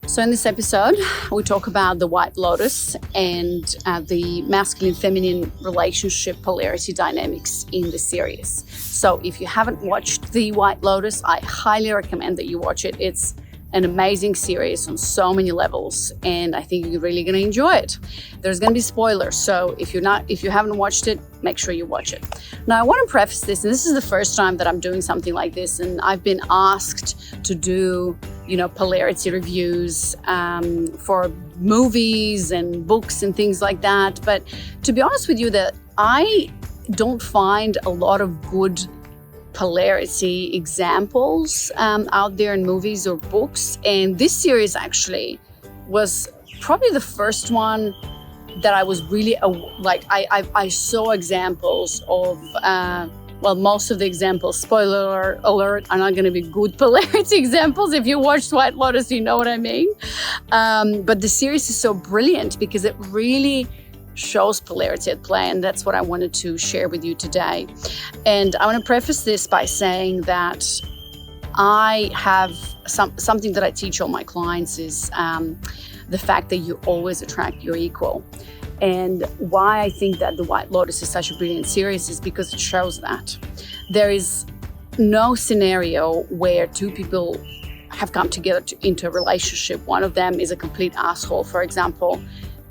So in this episode, we talk about the White Lotus and the masculine-feminine relationship polarity dynamics in the series. So if you haven't watched the White Lotus, I highly recommend that you watch it. It's an amazing series on so many levels, and I think you're really going to enjoy it. There's going to be spoilers, so if you haven't watched it, make sure you watch it. Now, I want to preface this, and this is the first time that I'm doing something like this, and I've been asked to do, polarity reviews for movies and books and things like that. But to be honest with you, that I don't find a lot of good polarity examples out there in movies or books, and this series actually was probably the first one that I was really I saw examples of most of the examples, spoiler alert, are not going to be good polarity examples. If you watched White Lotus, you know what I mean. But the series is so brilliant because it really shows polarity at play, and that's what I wanted to share with you today. And I want to preface this by saying that I have something that I teach all my clients is the fact that you always attract your equal. And why I think that the White Lotus is such a brilliant series is because it shows that there is no scenario where two people have come together into a relationship. One of them is a complete asshole, for example,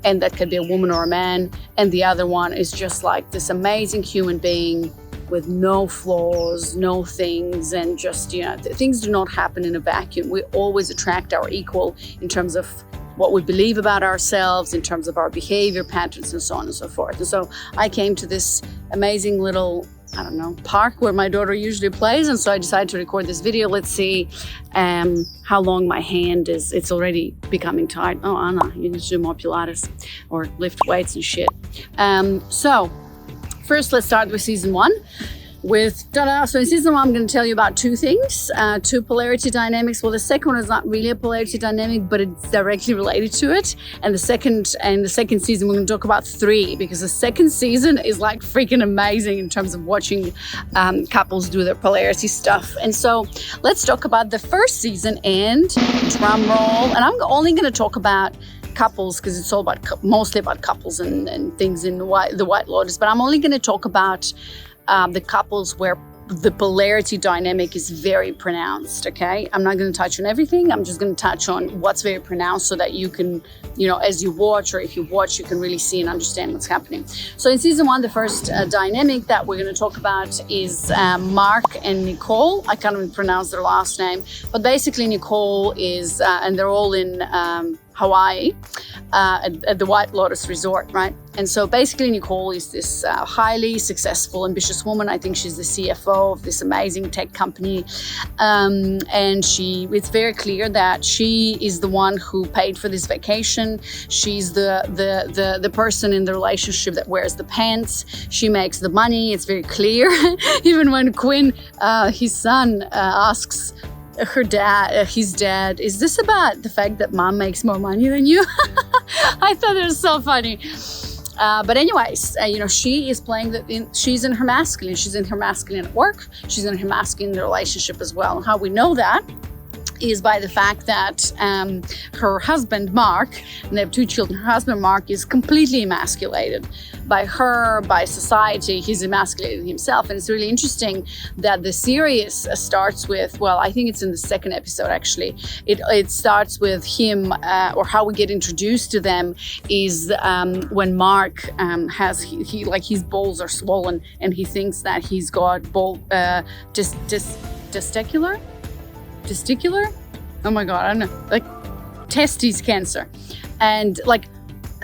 and that could be a woman or a man, and the other one is just like this amazing human being with no flaws, no things, and just, things do not happen in a vacuum. We always attract our equal in terms of what we believe about ourselves, in terms of our behavior patterns, and so on and so forth. And so I came to this amazing little, park where my daughter usually plays. And so I decided to record this video. Let's see how long my hand is. It's already becoming tired. Oh, Anna, you need to do more Pilates or lift weights and shit. So first, let's start with season one. So in season one, I'm going to tell you about two things, two polarity dynamics. Well, the second one is not really a polarity dynamic, but it's directly related to it. And the second season, we're going to talk about three, because the second season is like freaking amazing in terms of watching couples do their polarity stuff. And so let's talk about the first season, and drum roll. And I'm only going to talk about couples because it's all mostly about couples and things in the White Lotus. But I'm only going to talk about the couples where the polarity dynamic is very pronounced, okay? I'm not going to touch on everything. I'm just going to touch on what's very pronounced so that you can, as you watch, or if you watch, you can really see and understand what's happening. So in season one, the first dynamic that we're going to talk about is Mark and Nicole. I can't even pronounce their last name, but basically Nicole is, and they're all in Hawaii at the White Lotus Resort, right? And so basically Nicole is this highly successful, ambitious woman. I think she's the CFO of this amazing tech company. And it's very clear that she is the one who paid for this vacation. She's the person in the relationship that wears the pants. She makes the money. It's very clear. Even when Quinn, his son, asks his dad, is this about the fact that mom makes more money than you? I thought it was so funny. But anyways, she is playing she's in her masculine. She's in her masculine at work. She's in her masculine in the relationship as well. And how we know that is by the fact that her husband, Mark, and they have two children, her husband, Mark, is completely emasculated by her, by society. He's emasculated himself. And it's really interesting that the series starts with, I think it's in the second episode, actually. It starts with him, or how we get introduced to them is when Mark has, his balls are swollen, and he thinks that he's got testicular? Oh my God, I don't know, testes cancer. And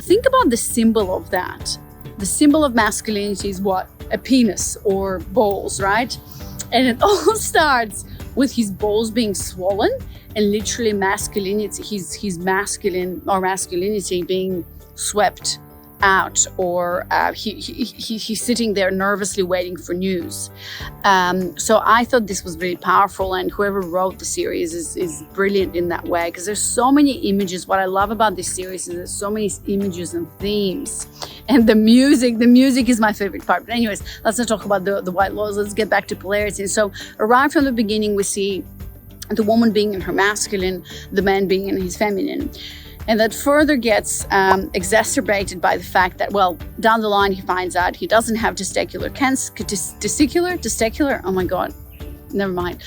think about the symbol of that. The symbol of masculinity is what? A penis or balls, right? And it all starts with his balls being swollen and literally masculinity, his masculinity being swept out, or he's sitting there nervously waiting for news. So I thought this was really powerful, and whoever wrote the series is brilliant in that way, because there's so many images. What I love about this series is there's so many images and themes, and the music is my favorite part. But anyways, let's not talk about the White Lotus. Let's get back to polarity. So right from the beginning, we see the woman being in her masculine, the man being in his feminine. And that further gets exacerbated by the fact that, well, down the line, he finds out he doesn't have testicular, oh my God, never mind.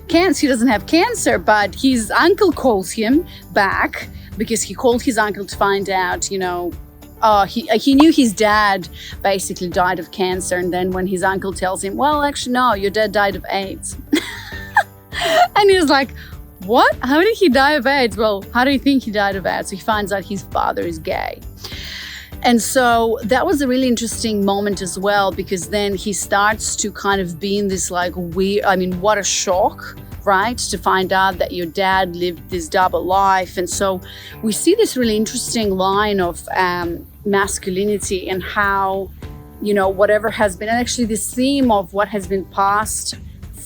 Cancer, he doesn't have cancer, but his uncle calls him back because he called his uncle to find out, he knew his dad basically died of cancer. And then when his uncle tells him, well, actually, no, your dad died of AIDS. And he was like, what? How did he die of AIDS? Well, how do you think he died of AIDS? So he finds out his father is gay. And so that was a really interesting moment as well, because then he starts to kind of be in this like weird, what a shock, right? To find out that your dad lived this double life. And so we see this really interesting line of masculinity and how, whatever has been, and actually this theme of what has been passed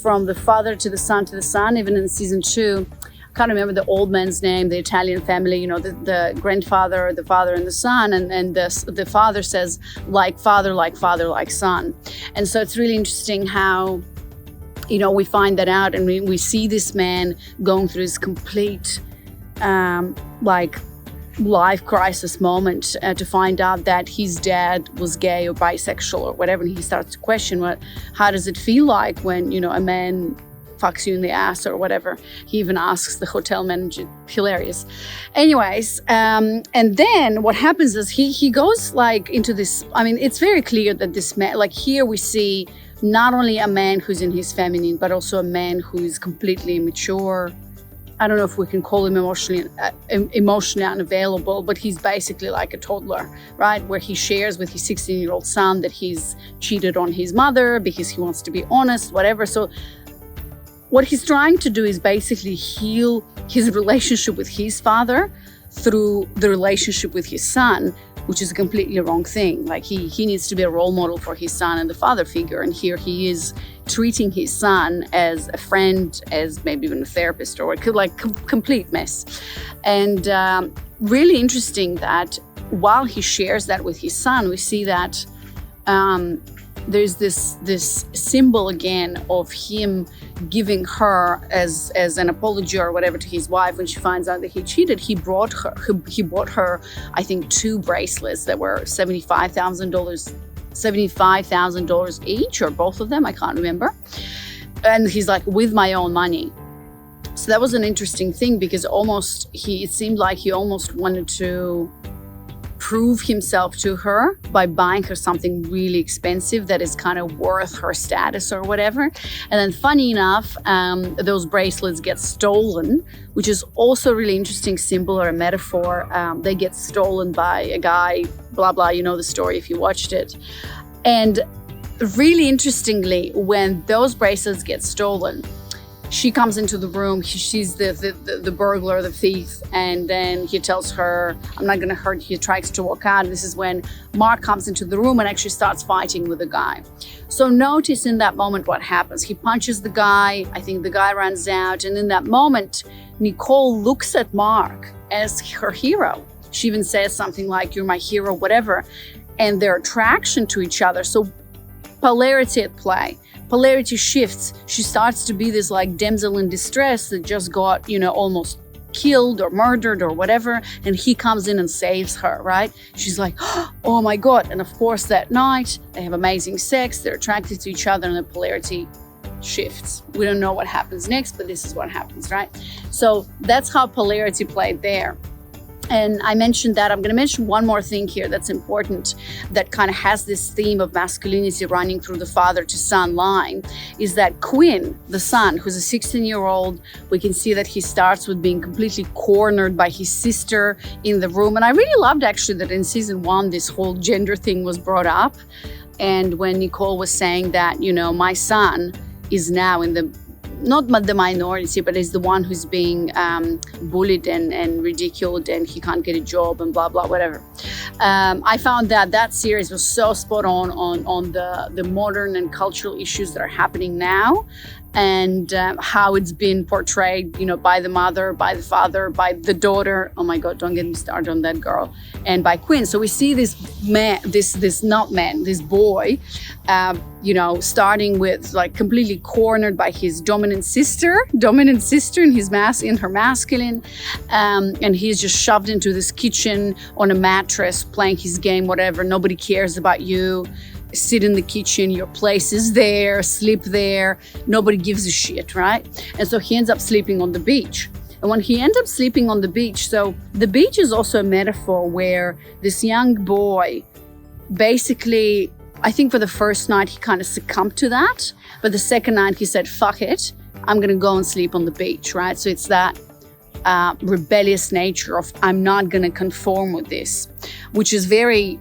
from the father to the son, even in season 2. I can't remember the old man's name, the Italian family, the grandfather, the father, and the son. And the father says, like father, like son. And so it's really interesting how, we find that out, and we see this man going through this complete, life crisis moment to find out that his dad was gay or bisexual or whatever. And he starts to question, how does it feel like when, a man fucks you in the ass or whatever. He even asks the hotel manager. Hilarious. Anyways, and then what happens is he goes into this, it's very clear that this man, here we see not only a man who's in his feminine, but also a man who's completely immature. I don't know if we can call him emotionally unavailable, but he's basically like a toddler, right? Where he shares with his 16-year-old son that he's cheated on his mother because he wants to be honest, whatever. So what he's trying to do is basically heal his relationship with his father through the relationship with his son, which is a completely wrong thing. He needs to be a role model for his son and the father figure. And here he is treating his son as a friend, as maybe even a therapist, or complete mess. And really interesting that while he shares that with his son, we see that there's this symbol again of him giving her as an apology or whatever to his wife when she finds out that he cheated. He bought her, I think, 2 bracelets that were $75,000 each, or both of them, I can't remember. And he's like, with my own money. So that was an interesting thing, because it seemed like he almost wanted to prove himself to her by buying her something really expensive that is kind of worth her status or whatever. And then funny enough, those bracelets get stolen, which is also a really interesting symbol or a metaphor. They get stolen by a guy, blah, blah, you know the story if you watched it. And really interestingly, when those bracelets get stolen, she comes into the room, she's the burglar, the thief, and then he tells her, I'm not gonna hurt you, tries to walk out. This is when Mark comes into the room and actually starts fighting with the guy. So notice in that moment what happens. He punches the guy, I think the guy runs out, and in that moment, Nicole looks at Mark as her hero. She even says something like, you're my hero, whatever, and their attraction to each other. So polarity at play. Polarity shifts. She starts to be this damsel in distress that just got, almost killed or murdered or whatever. And he comes in and saves her, right? She's like, oh my God. And of course, that night they have amazing sex. They're attracted to each other, and the polarity shifts. We don't know what happens next, but this is what happens, right? So that's how polarity played there. And I mentioned that. I'm going to mention one more thing here that's important, that kind of has this theme of masculinity running through the father to son line, is that Quinn, the son, who's a 16-year-old, we can see that he starts with being completely cornered by his sister in the room. And I really loved actually that in season 1, this whole gender thing was brought up. And when Nicole was saying that, my son is now in not the minority, but is the one who's being bullied and ridiculed, and he can't get a job and blah, blah, whatever. I found that series was so spot on the modern and cultural issues that are happening now. and how it's been portrayed, by the mother, by the father, by the daughter. Oh my God, don't get me started on that girl. And by Quinn. So we see this man, this boy, starting with like completely cornered by his dominant sister in her masculine, and he's just shoved into this kitchen on a mattress, playing his game, whatever. Nobody cares about you. Sit in the kitchen, your place is there, sleep there, nobody gives a shit, right? And so he ends up sleeping on the beach. And when he ends up sleeping on the beach, so the beach is also a metaphor where this young boy basically, I think for the first night he kind of succumbed to that, but the second night he said, fuck it, I'm gonna go and sleep on the beach, right? So it's that rebellious nature of I'm not gonna conform with this, which is very,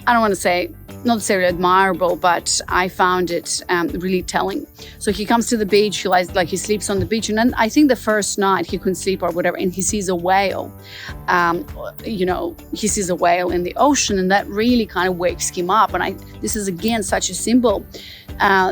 I don't want to say not necessarily admirable, but I found it really telling. So he comes to the beach, he sleeps on the beach, and then I think the first night he couldn't sleep or whatever, and he sees a whale. He sees a whale in the ocean, and that really kind of wakes him up. And this is again such a symbol,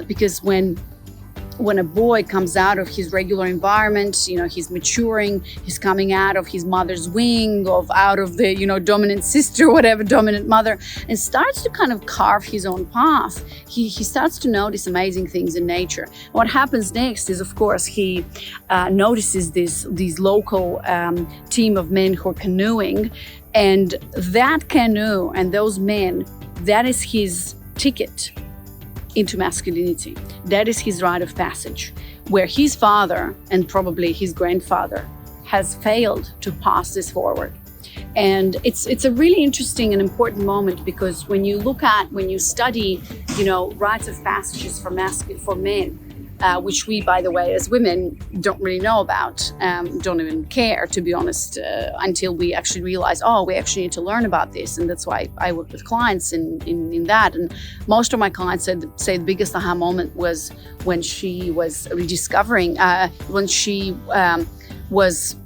because when a boy comes out of his regular environment, he's maturing, he's coming out of his mother's wing, out of the, dominant sister, whatever, dominant mother, and starts to kind of carve his own path. He starts to notice amazing things in nature. What happens next is, of course, he notices these local team of men who are canoeing, and that canoe and those men, that is his ticket into masculinity. That is his rite of passage, where his father and probably his grandfather has failed to pass this forward. And it's a really interesting and important moment, because when you study, rites of passages for men, which we, by the way, as women don't really know about, don't even care, to be honest, until we actually realize, we actually need to learn about this. And that's why I work with clients in that. And most of my clients say the biggest aha moment was when she was rediscovering, when she was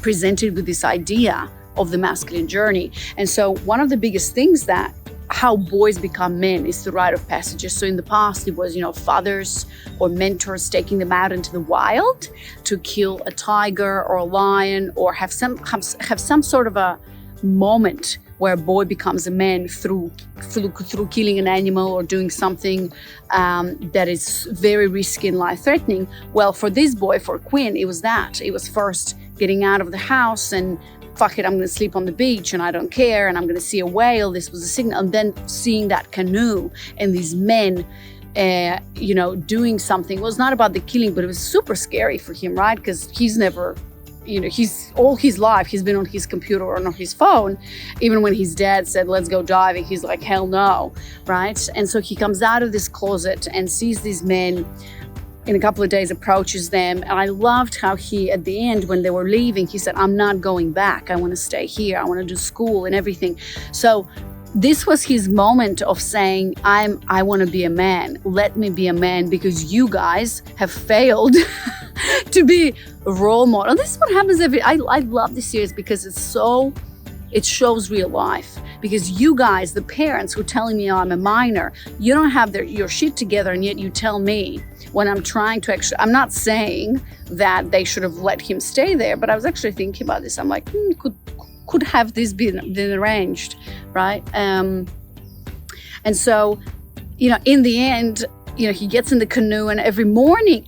presented with this idea of the masculine journey. And so one of the biggest things that how boys become men is the rite of passages. So in the past, it was, fathers or mentors taking them out into the wild to kill a tiger or a lion, or have some sort of a moment where a boy becomes a man through killing an animal or doing something that is very risky and life-threatening. Well, for this boy, for Quinn, it was that. It was first getting out of the house and fuck it, I'm going to sleep on the beach and I don't care, and I'm going to see a whale. This was a signal. And then seeing that canoe and these men, doing something. It was not about the killing, but it was super scary for him, right? Because he's never, he's all his life, he's been on his computer or on his phone. Even when his dad said, let's go diving, he's like, hell no, right? And so he comes out of this closet and sees these men. In a couple of days, approaches them. And I loved how he, at the end, when they were leaving, he said, I'm not going back. I want to stay here. I want to do school and everything. So this was his moment of saying, I want to be a man. Let me be a man, because you guys have failed to be a role model. This is what happens I love this series because it shows real life. Because you guys, the parents who are telling me I'm a minor, you don't have your shit together, and yet you tell me when I'm trying to I'm not saying that they should have let him stay there, but I was actually thinking about this. I'm like, could have this been arranged, right? And so, in the end, he gets in the canoe, and every morning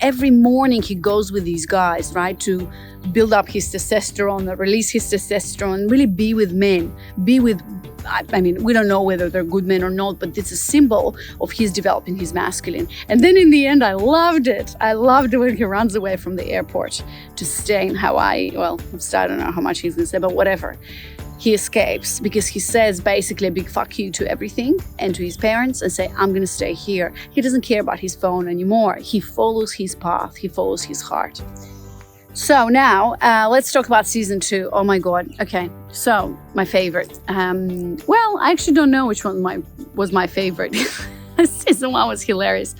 he goes with these guys, right, to build up his testosterone, release his testosterone, really be with men, we don't know whether they're good men or not, but it's a symbol of his developing his masculine. And then in the end, I loved it. I loved it when he runs away from the airport to stay in Hawaii. Well, I don't know how much he's going to say, but whatever. He escapes because he says basically a big fuck you to everything and to his parents and say, I'm going to stay here. He doesn't care about his phone anymore. He follows his path. He follows his heart. So now let's talk about season 2. Oh my God. Okay. So my favorite. Well, I actually don't know which one was my favorite. Season 1 was hilarious.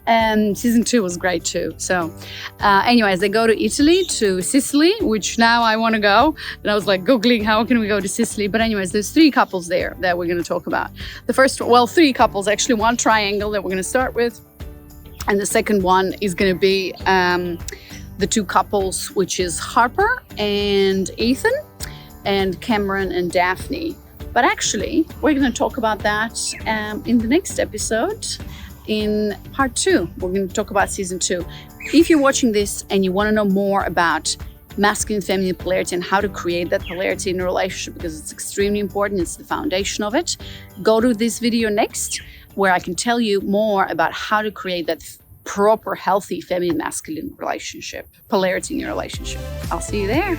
Season 2 was great too. So anyways, they go to Italy, to Sicily, which now I want to go. And I was like Googling, how can we go to Sicily? But anyways, there's 3 couples there that we're going to talk about. The first, 3 couples, actually, one triangle that we're going to start with. And the second one is going to be the two couples, which is Harper and Ethan, and Cameron and Daphne. But actually, we're going to talk about that in the next episode, in part 2. We're going to talk about season 2. If you're watching this and you want to know more about masculine feminine polarity and how to create that polarity in a relationship, because it's extremely important, it's the foundation of it, go to this video next, where I can tell you more about how to create that proper, healthy feminine masculine relationship, polarity in your relationship. I'll see you there.